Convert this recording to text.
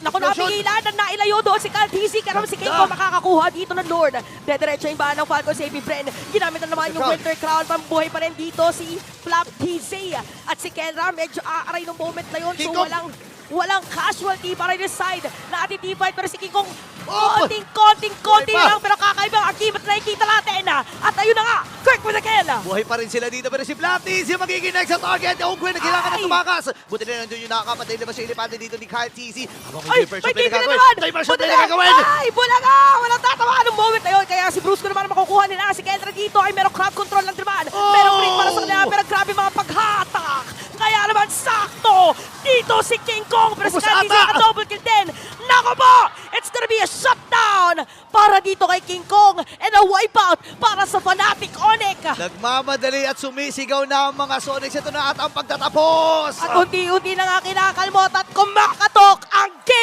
Naku, napigilan na nailayo doon si Cal TC. Karam si Keiko makakakuha dito ng Lord. Dediretso yung bahan ng Falcon Saving Friend. Ginamit na naman yung Winter Crown. Pambuhay pa rin dito si Flap TC. At si Kenra medyo aaray ng moment na yun. So walang casualty para rin side na ating team fight. Pero si King Kong konting lang. Pero kakaiba ang akibat na nakikita natin. At ayun na nga, Kirk with the kill. Buhay pa rin sila dito pero si Flapty si magiging next sa target. Yung Gwen na kailangan na tumakas. Buti na nandun yung nakakapatay na ba siya ilipante dito ni Kyle TC. Habang may first shot na gagawin. May first shot na gagawin. Ay, bulaga! Walang tatamaan ng moment na yun. Kaya si Bruce ko naman makukuha nila. Si Kendra dito ay merong crowd control lang naman. Merong ring para sa kanila. Pero grabe mga paghatak. Kaya naman sakto. Dito si King Kong. Pero si Kyle TC naka-double kill din. Nako po! It's gonna be a shutdown para dito kay King Kong and a wipeout para sa Fnatic Onyx. Nagmamadali at sumisigaw na ang mga Sonics. Ito na at ang pagtatapos. At unti-unti na nga kinakalmot at kumakatok ang game.